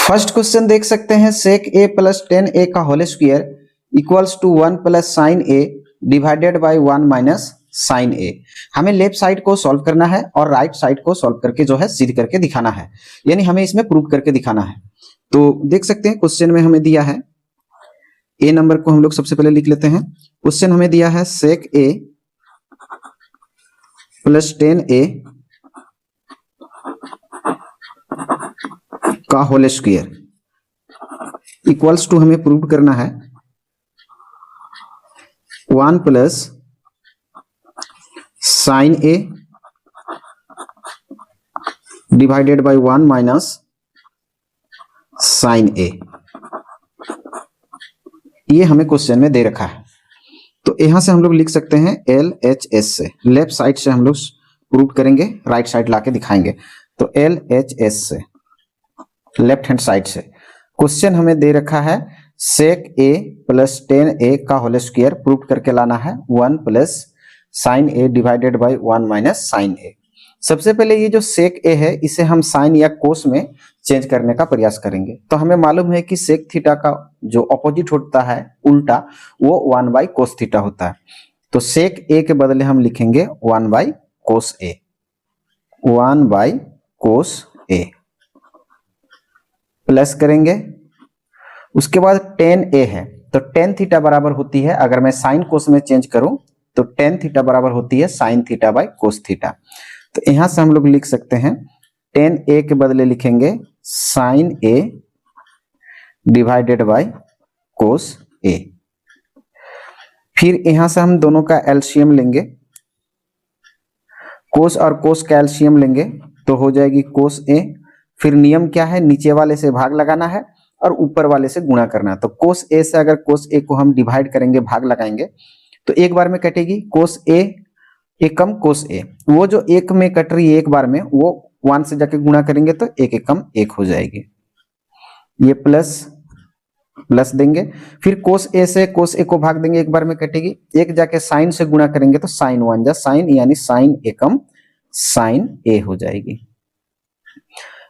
First question देख सकते हैं सेक ए प्लस 10a का whole square equals to 1 plus sine A divided by 1 minus sine A. हमें left side को सॉल्व करना है और राइट साइड को सॉल्व करके जो है सिद्ध करके दिखाना है, यानी हमें इसमें प्रूव करके दिखाना है। तो देख सकते हैं क्वेश्चन में हमें दिया है ए नंबर को हम लोग सबसे पहले लिख लेते हैं। क्वेश्चन हमें दिया है सेक ए प्लस 10a का होल स्क्वायर इक्वल्स टू हमें प्रूव करना है 1 plus sine A divided by 1 minus sine A. ये हमें क्वेश्चन में दे रखा है, तो यहां से हम लोग लिख सकते हैं LHS से। लेफ्ट साइड से हम लोग प्रूव करेंगे, राइट साइड लाके दिखाएंगे। तो LHS से लेफ्ट हैंड साइड से क्वेश्चन हमें दे रखा है सेक ए प्लस 10a का होल स्क्वायर प्रूव करके लाना है 1 plus sine A divided by 1 minus sine A. सबसे पहले ये जो सेक ए है इसे हम साइन या कोस में चेंज करने का प्रयास करेंगे। तो हमें मालूम है कि सेक थीटा का जो अपोजिट होता है उल्टा, वो 1 बाई कोस थीटा होता है। तो सेक ए के बदले हम लिखेंगे 1 by cos A, 1 by cos A plus करेंगे। उसके बाद 10a है तो टेन थीटा बराबर होती है, अगर मैं साइन कोस में चेंज करूं तो टेन थीटा बराबर होती है sine theta by cos theta. तो यहां से हम लोग लिख सकते हैं 10a के बदले लिखेंगे sine A divided by cos A. फिर यहां से हम दोनों का एलसीएम लेंगे, कोस और कोस का एलसीएम लेंगे तो हो जाएगी कोस ए। फिर नियम क्या है, नीचे वाले से भाग लगाना है और ऊपर वाले से गुणा करना है। तो कोस ए से अगर कोस ए को हम डिवाइड करेंगे, भाग लगाएंगे, तो एक बार में कटेगी कोस ए एकम कोस ए। वो जो एक में कट रही है एक बार में, वो 1 से जाके गुणा करेंगे तो एक एकम एक हो जाएगी। ये प्लस प्लस देंगे। फिर कोस ए से कोस ए को भाग देंगे, एक बार में कटेगी। एक जाके साइन से गुणा करेंगे तो साइन 1 जा साइन, यानी साइन एकम साइन ए हो जाएगी।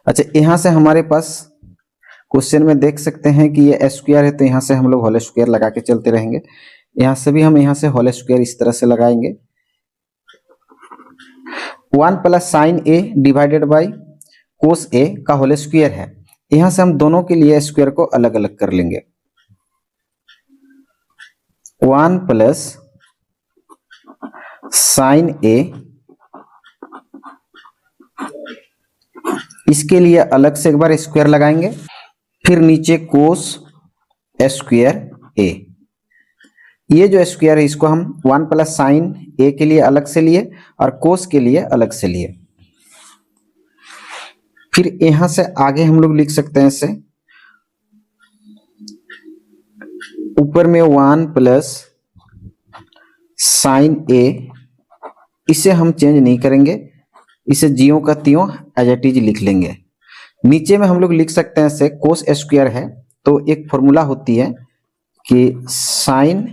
अच्छा, यहां से हमारे पास क्वेश्चन में देख सकते हैं कि ये स्क्वायर है, तो यहां से हम लोग होल स्क्वायर लगा के चलते रहेंगे। यहां से भी हम यहां से होल स्क्वायर इस तरह से लगाएंगे। 1 plus sine A divided by cos A का होल स्क्वायर है। यहां से हम दोनों के लिए स्क्वायर को अलग अलग कर लेंगे। 1 प्लस साइन ए, इसके लिए अलग से एक बार स्क्वायर लगाएंगे। फिर नीचे कोस स्क्वायर ए। ये जो स्क्वायर है इसको हम 1 प्लस साइन ए के लिए अलग से लिए और कोस के लिए अलग से लिए। फिर यहां से आगे हम लोग लिख सकते हैं इसे, ऊपर में 1 प्लस साइन ए, इसे हम चेंज नहीं करेंगे, इसे जियों का त्यों एज इट इज लिख लेंगे। नीचे में हम लोग लिख सकते हैं इसे कोस स्क्वायर है तो एक फॉर्मूला होती है कि sine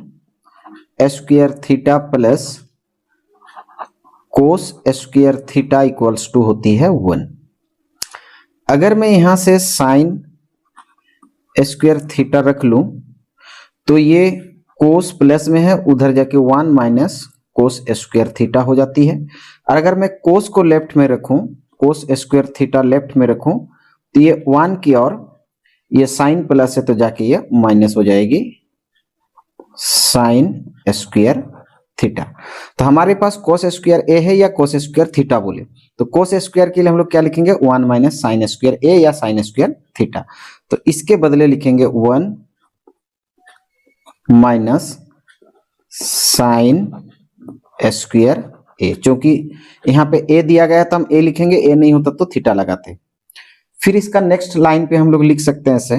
square theta plus cos square theta equals to होती है 1। अगर मैं यहां से साइन स्क्वायर थीटा रख लूं तो ये कोस प्लस में है, उधर जाके 1 माइनस कोस स्क्वायर थीटा हो जाती है। और अगर मैं कोस को लेफ्ट में रखूं, कोस स्क्वायर थीटा लेफ्ट में रखूं, तो ये 1 की और ये साइन प्लस है तो जाके ये माइनस हो जाएगी साइन स्क्वायर थीटा। तो हमारे पास कोस स्क्वायर ए है या कोस स्क्वायर थीटा बोले, तो कोस स्क्वायर के लिए हम लोग क्या लिखेंगे 1 माइनस साइन स्क्वायर ए या साइन स्क्वायर थीटा। तो इसके बदले लिखेंगे 1 माइनस साइन स्क्वायर ए। क्योंकि यहाँ पे ए दिया गया तो हम ए लिखेंगे, ए नहीं होता तो थीटा लगाते। फिर इसका नेक्स्ट लाइन पे हम लोग लिख सकते हैं इसे,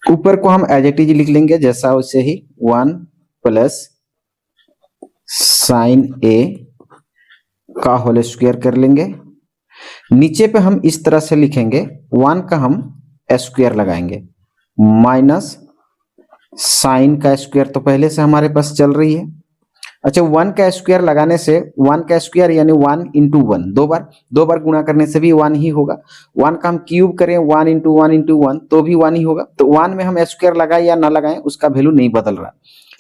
ऊपर को हम एज इट इज लिख लेंगे जैसा वैसे ही, 1 प्लस साइन ए का होल स्क्वायर कर लेंगे। नीचे पे हम इस तरह से लिखेंगे, 1 का हम स्क्वायर लगाएंगे माइनस साइन का स्क्वायर तो पहले से हमारे पास चल रही है, अच्छा, 1 का स्क्वायर लगाने से 1 का स्क्वायर यानी 1 इंटू 1, दो बार गुणा करने से भी 1 ही होगा। 1 का हम क्यूब करें 1 इंटू 1 इंटू 1 तो भी 1 ही होगा। तो 1 में हम स्क्वायर लगाए या ना लगाएं उसका वैल्यू नहीं बदल रहा,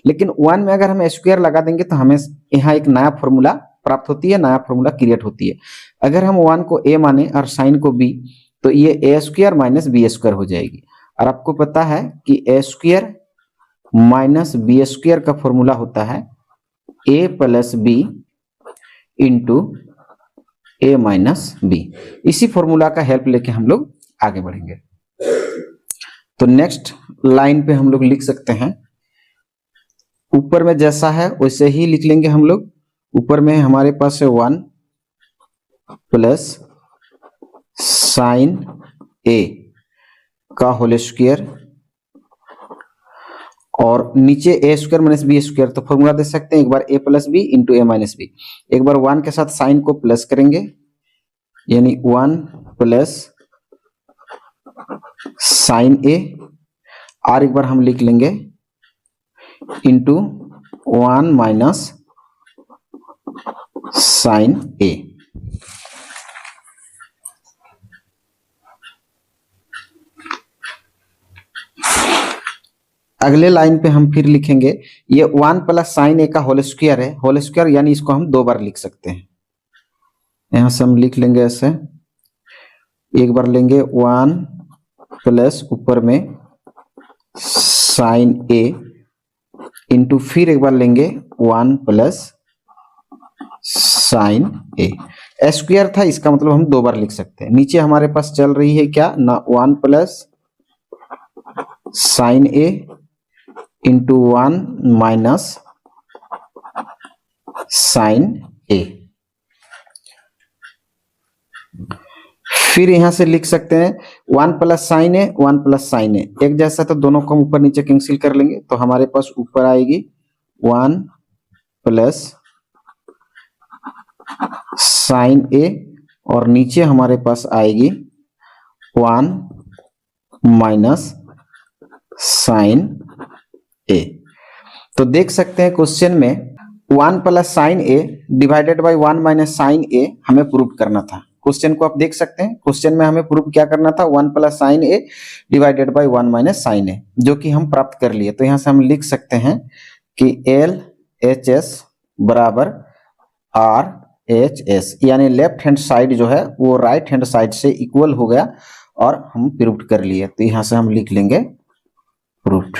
लेकिन 1 में अगर हम स्क्वायर लगा देंगे तो हमें यहाँ एक नया फॉर्मूला प्राप्त होती है, नया फॉर्मूला क्रिएट होती है। अगर हम 1 को a माने और साइन को b, तो ये a square minus B square हो जाएगी। और आपको पता है कि a square minus B square का फॉर्मूला होता है a plus B into A minus B. इसी फॉर्मूला का हेल्प लेके हम लोग आगे बढ़ेंगे। तो नेक्स्ट लाइन पे हम लोग लिख सकते हैं, ऊपर में जैसा है वैसे ही लिख लेंगे हम लोग। ऊपर में हमारे पास है 1 प्लस साइन ए का होल स्क्वायर, और नीचे ए स्क्वायर माइनस बी स्क्वायर। तो फॉर्मूला दे सकते हैं, एक बार ए plus B into A minus B. एक बार 1 के साथ साइन को प्लस करेंगे यानी 1 प्लस साइन ए, और एक बार हम लिख लेंगे इंटू 1 माइनस साइन ए। अगले लाइन पे हम फिर लिखेंगे, ये 1 प्लस साइन ए का होल स्क्वायर है, होल स्क्वायर यानी इसको हम 2 बार लिख सकते हैं। यहां से हम लिख लेंगे ऐसे, एक बार लेंगे 1 प्लस ऊपर में साइन ए इंटू फिर एक बार लेंगे 1 प्लस साइन ए। स्क्वायर था, इसका मतलब हम 2 बार लिख सकते हैं। नीचे हमारे पास चल रही है क्या ना, 1 प्लस साइन ए इंटू 1 माइनस साइन ए। फिर यहां से लिख सकते हैं 1 प्लस साइन ए 1 प्लस साइन ए, एक जैसा तो दोनों को हम ऊपर नीचे कैंसिल कर लेंगे। तो हमारे पास ऊपर आएगी 1 प्लस साइन ए और नीचे हमारे पास आएगी 1 माइनस साइन ए। तो देख सकते हैं क्वेश्चन में 1 plus sine A divided by 1 minus sine A हमें प्रूव करना था। क्वेश्चन को आप देख सकते हैं, क्वेश्चन में हमें प्रूव क्या करना था, 1 plus sine A divided by 1 minus sine A, जो कि हम प्राप्त कर लिए। तो यहां से हम लिख सकते हैं कि एल एच एस बराबर आर एच एस, यानी लेफ्ट हैंड साइड जो है वो राइट हैंड साइड से इक्वल हो गया और हम प्रूव कर लिए। तो यहां से हम लिख लेंगे प्रूव्ड।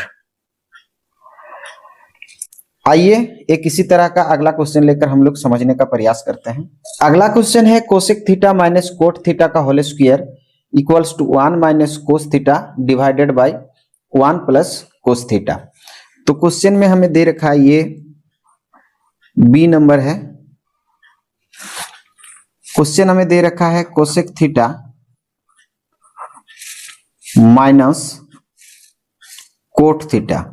आइए एक इसी तरह का अगला क्वेश्चन लेकर हम लोग समझने का प्रयास करते हैं। अगला क्वेश्चन है cosec theta minus cot theta का whole square equals to 1 minus cos theta divided by 1 plus cos theta. तो क्वेश्चन में हमें दे रखा है, ये बी नंबर है। क्वेश्चन हमें दे रखा है cosec theta minus cot theta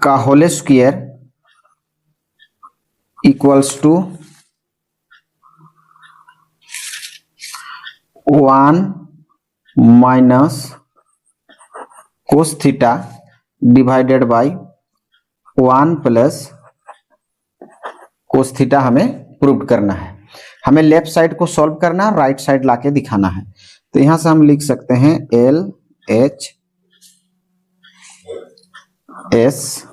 का whole square equals to 1 minus cos theta divided by 1 plus cos theta हमें प्रूव करना है। हमें लेफ्ट साइड को सॉल्व करना है, राइट साइड लाके दिखाना है। तो यहां से हम लिख सकते हैं एल एच एस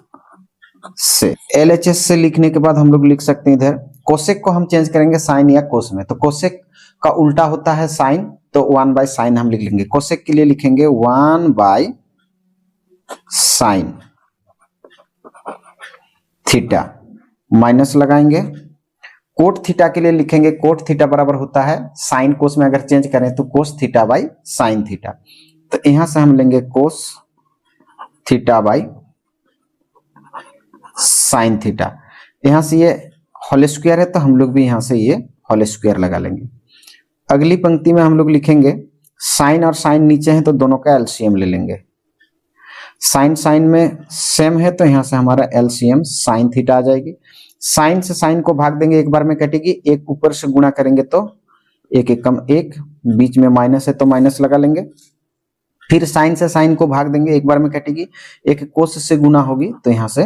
से, एल एच एस से लिखने के बाद हम लोग लिख सकते हैं इधर कोसेक को हम चेंज करेंगे साइन या कोस में। तो कोसेक का उल्टा होता है साइन, तो 1 बाय साइन हम लिख लेंगे। कोसेक के लिए लिखेंगे 1 बाय साइन थीटा, माइनस लगाएंगे। कोट थीटा के लिए लिखेंगे कोट थीटा बराबर होता है साइन कोस में अगर चेंज करें तो cos theta by sine theta. तो यहां से हम लेंगे cos theta by sine theta. यहां से ये होल स्क्वायर है तो हम लोग भी यहां से ये होल स्क्वायर लगा लेंगे। अगली पंक्ति में हम लोग लिखेंगे साइन और साइन नीचे हैं तो दोनों का एलसीएम ले लेंगे। साइन साइन में सेम है तो यहां से हमारा एलसीएम साइन थीटा आ जाएगी। साइन से साइन को भाग देंगे, एक बार में कटेगी, एक ऊपर से गुणा करेंगे तो एक एक कम एक, बीच में माइनस है तो माइनस लगा लेंगे। फिर साइन से साइन को भाग देंगे, एक बार में कटेगी, एक कोस से गुना होगी तो यहाँ से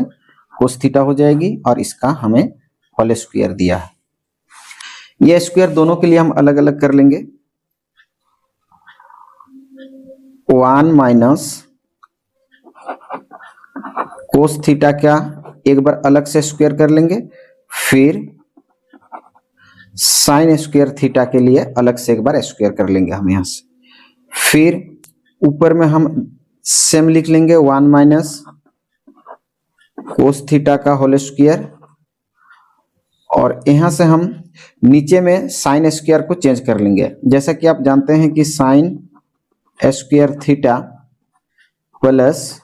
कोस थीटा हो जाएगी और इसका हमें होल स्क्वायर दिया है। ये स्क्वायर दोनों के लिए हम अलग अलग कर लेंगे। 1 माइनस कोस थीटा क्या एक बार अलग से स्क्वायर कर लेंगे, फिर साइन स्क्वायर थीटा के लिए अलग से एक बार स्क्वायर कर लेंगे हम यहां से। फिर ऊपर में हम सेम लिख लेंगे 1 माइनस कोस थीटा का होल स्क्वायर, और यहां से हम नीचे में साइन स्क्वायर को चेंज कर लेंगे। जैसा कि आप जानते हैं कि sine square theta plus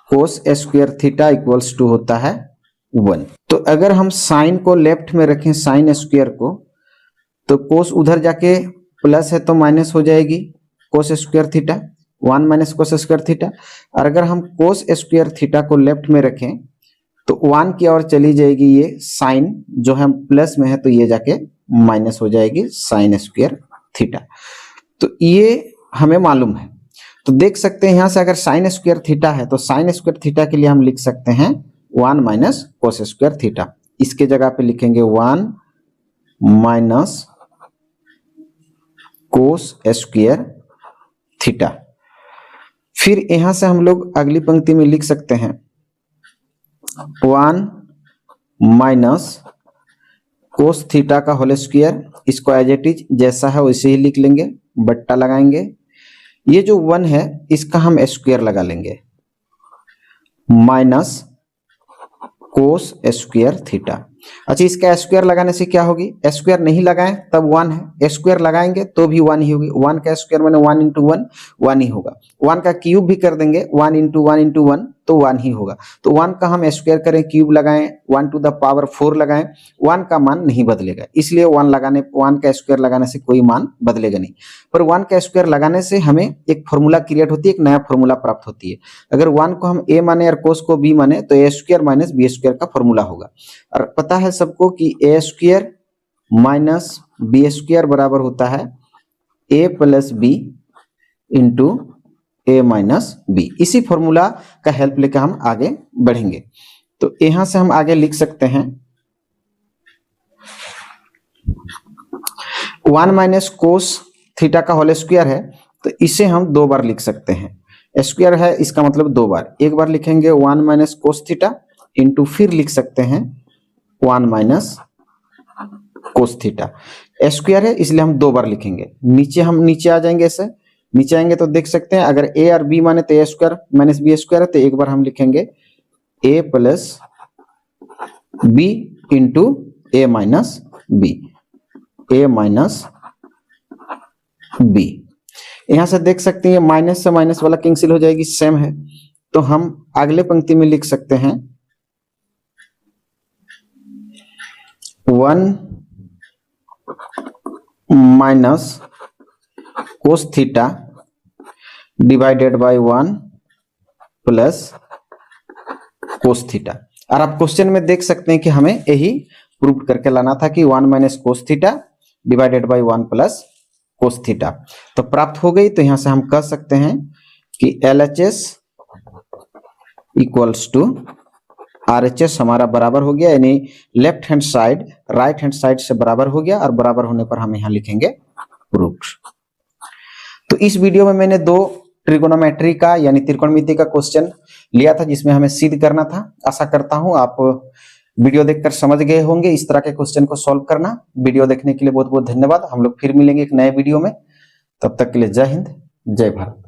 cos square theta equals to होता है 1। तो अगर हम साइन को लेफ्ट में रखें, साइन स्क्वायर को, तो कोस उधर जाके प्लस है तो माइनस हो जाएगी कोस स्क्वायर थीटा, 1 माइनस कोस स्क्वायर थीटा। और अगर हम कोस स्क्वायर थीटा को लेफ्ट में रखें तो 1 की ओर चली जाएगी ये साइन, जो हम प्लस में है तो ये जाके माइनस हो जाएगी साइन स्क्वायर थीटा। तो ये हमें मालूम है। तो देख सकते हैं यहां से अगर साइन स्क्वायर थीटा है तो साइन स्क्वायर थीटा के लिए हम लिख सकते हैं 1 माइनस कोस स्क्वायर थीटा। इसके जगह पे लिखेंगे 1 माइनस कोस स्क्वायर थीटा। फिर यहां से हम लोग अगली पंक्ति में लिख सकते हैं 1 माइनस कोस थीटा का होल स्क्वायर। इसको एज इट इज जैसा है वैसे ही लिख लेंगे, बट्टा लगाएंगे। ये जो 1 है इसका हम स्क्वायर लगा लेंगे, माइनस कोस स्क्वायर थीटा। अच्छा, इसका स्क्वायर लगाने से क्या होगी, स्क्वायर नहीं लगाएं तब 1 है, स्क्वायर लगाएंगे तो भी 1 ही होगी। 1 का स्क्वायर मैंने 1 इंटू 1 1 ही होगा। 1 का क्यूब भी कर देंगे 1 इंटू 1 इंटू 1 तो 1 ही होगा। तो 1 का हम स्क्वायर करें, क्यूब लगाएं, 1 टू द पावर 4 लगाएं, 1 का मान नहीं बदलेगा। इसलिए 1 का स्क्वायर लगाने से कोई मान बदलेगा नहीं। पर 1 का स्क्वायर लगाने से हमें एक फॉर्मूला क्रिएट होती है, एक नया फॉर्मूला प्राप्त होती है। अगर 1 को हम a माने और कोस को b माने तो a square minus B square का फॉर्मूला होगा। और पता है सबको कि a square minus B square बराबर होता है a plus B into a minus B. इसी फॉर्मूला का हेल्प लेकर हम आगे बढ़ेंगे। तो यहां से हम आगे लिख सकते हैं 1 माइनस कोस थीटा का होल स्क्वायर है तो इसे हम 2 बार लिख सकते हैं। स्क्वायर है इसका मतलब 2 बार, एक बार लिखेंगे 1 माइनस कोस थीटा इंटू फिर लिख सकते हैं 1 माइनस कोस थीटा। स्क्वायर है इसलिए हम 2 बार लिखेंगे। नीचे आ जाएंगे, ऐसे नीचे आएंगे तो देख सकते हैं अगर a और b माने तो a square minus B square है, तो एक बार हम लिखेंगे a plus B into a minus B, a minus B. यहां से देख सकते हैं माइनस से माइनस वाला कैंसिल हो जाएगी, सेम है। तो हम अगले पंक्ति में लिख सकते हैं 1 minus cos theta divided by 1 plus cos theta. और आप क्वेश्चन में देख सकते हैं कि हमें यही प्रूव करके लाना था कि 1 minus cos theta divided by 1 plus cos theta. तो प्राप्त हो गई। तो यहां से हम कह सकते हैं कि LHS इक्वल्स टू RHS हमारा बराबर हो गया, यानी left hand side right hand side से बराबर हो गया। और बराबर होने पर हम यहां लिखेंगे प्रूव्ड। तो इस वीडियो में मैंने 2 ट्रिगोनोमेट्री का यानी त्रिकोणमिति का क्वेश्चन लिया था जिसमें हमें सिद्ध करना था। आशा करता हूं आप वीडियो देखकर समझ गए होंगे इस तरह के क्वेश्चन को सॉल्व करना। वीडियो देखने के लिए बहुत बहुत धन्यवाद। हम लोग फिर मिलेंगे एक नए वीडियो में, तब तक के लिए जय हिंद जय भारत।